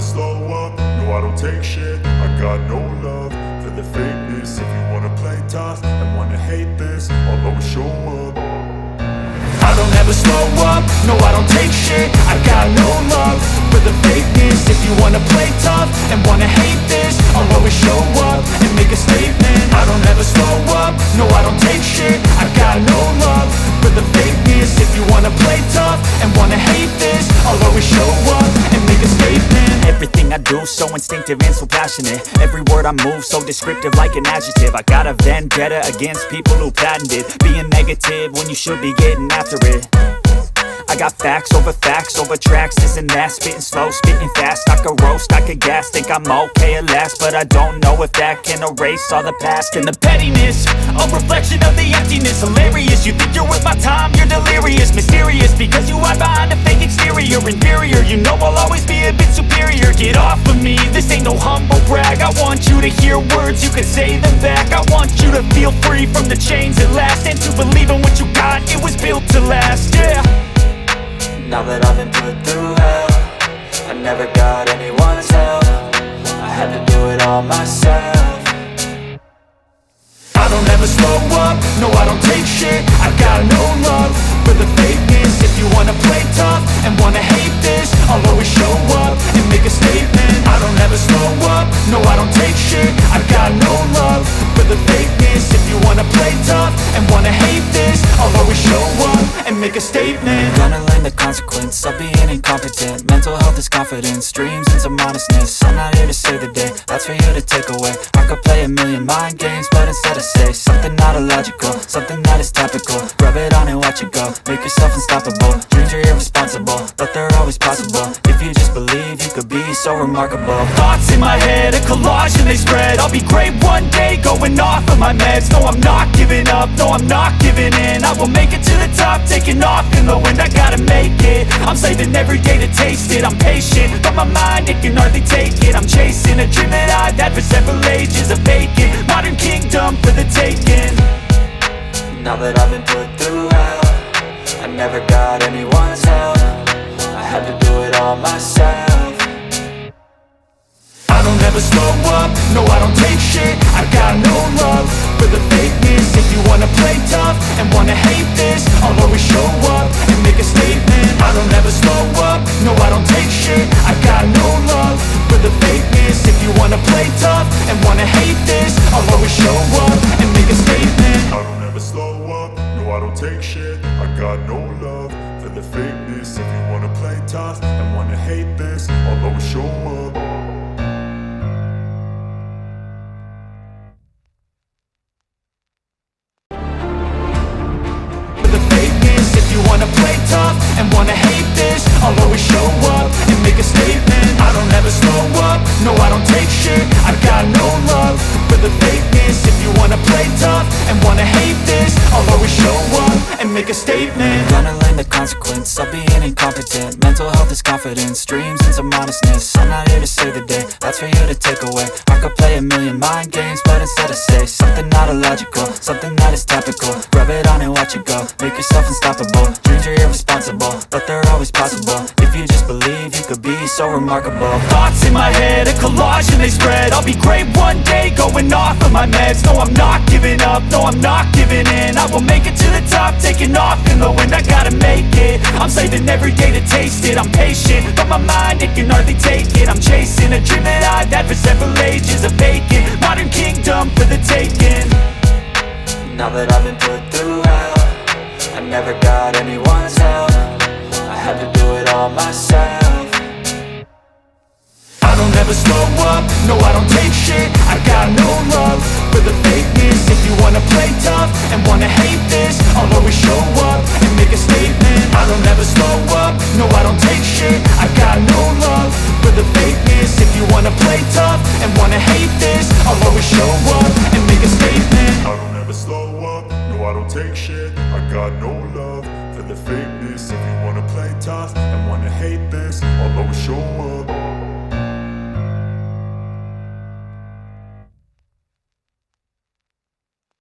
slow up, no I don't take shit. I got no love for the fakeness. If you wanna play tough and wanna hate this, I'll always show up. I don't ever slow up, no I don't take shit. I got no love for the fakeness. If you wanna play tough and wanna hate this, I'll always show up and make a statement. I don't ever slow up, no I don't take shit. I got no love for the fakeness. If you wanna play tough and wanna hate this, I'll always show up and make a statement. Everything I do so instinctive and so passionate. Every word I move so descriptive like an adjective. I got a vendetta against people who patented being negative when you should be getting after it. I got facts over tracks, this and that. Spitting slow, spitting fast, I could roast, I could gas. Think I'm okay at last, but I don't know if that can erase all the past. And the pettiness, a reflection of the emptiness. Hilarious, you think you're worth my time, you're delirious. Mysterious, because you hide behind a fake exterior. Inferior, you know I'll always be a bit superior. Get off of me, this ain't no humble brag. I want you to hear words, you can say them back. I want you to feel free from the chains at last, and to believe in what you got, it was built to last, yeah. Now that I've been put through hell, I never got anyone's help. I had to do it all myself. I don't ever slow up, no I don't take shit. I got no love for the fakeness. If you wanna play tough and wanna hate this, I'll always show up and make a statement. I don't ever slow up, no I don't take shit. I got no love for the fakeness. If you wanna play tough and wanna hate this, I'll always show up and make a statement. Gonna learn the consequence of being incompetent. Mental health is confidence, dreams and some honestness. I'm not here to save the day, that's for you to take away. I could play a million mind games, but instead I say something not illogical, something that is topical. Rub it on and watch it go, make yourself unstoppable. Dreams are irresponsible, but they're always possible. If you just believe, you could be so remarkable. Thoughts in my head, a collage and they spread. I'll be great one day, going off of my meds. No, I'm not giving up, no, I'm not giving in. I will make it to the top, taking off in the wind. I gotta make it, I'm saving every day to taste it. I'm patient, but my mind, it can hardly take it. I'm chasing a dream that I've had for several ages. A vacant, modern kingdom for the taking. Now that I've been put through hell, I never got anyone's help. I had to do it all myself. I don't ever slow up, no I don't take shit. I got no love for the fakeness. If you wanna play tough and wanna hate this, I'll always show up and make a statement. I don't ever slow up, no I don't take shit. I got no love for the fakeness. If you wanna play tough and wanna hate this, I'll always show up and make a statement. I don't ever slow up, no I don't take shit. I got no love for the fakeness. If you wanna play tough and wanna hate this, I'll always show up. If you wanna play tough and wanna hate this, I'll always show up and make a statement. I don't ever slow up, no I don't take shit. I got no love for the fakeness. If you wanna play tough and wanna hate this, I'll always show up and make a statement. Gonna learn the consequence of being incompetent. Mental health is confidence, dreams and some honestness. I'm not here to save the day, that's for you to take away. I could play a million mind games, but instead I say something not illogical, something that is topical. Rub it on and watch it go, make yourself unstoppable. Dreams are irresponsible, but they're always possible. If you just believe, you could be so remarkable. Thoughts in my head, a collage and they spread. I'll be great one day, going off of my meds. No, I'm not giving up, no, I'm not giving in. I will make it to the top, taking off in the wind. I gotta make it, I'm saving every day to taste it. I'm patient, but my mind, it can hardly take it. I'm chasing a dream that I've had for several ages. A vacant, modern kingdom for the taking. Now that I've been put through hell, I never got anyone's help. I had to do it all myself. I don't ever slow up, no I don't take shit. I got no love for the fakeness. If you wanna play tough and wanna hate this, I'll always show up and make a statement. I don't ever slow up, no I don't take shit. I got no love for the fakeness. If you wanna play tough and wanna hate this, I'll always show up and make a statement. I don't ever slow up, no I don't take shit. I got no love for the fakeness. If you wanna play tough and wanna hate this, I'll always show up.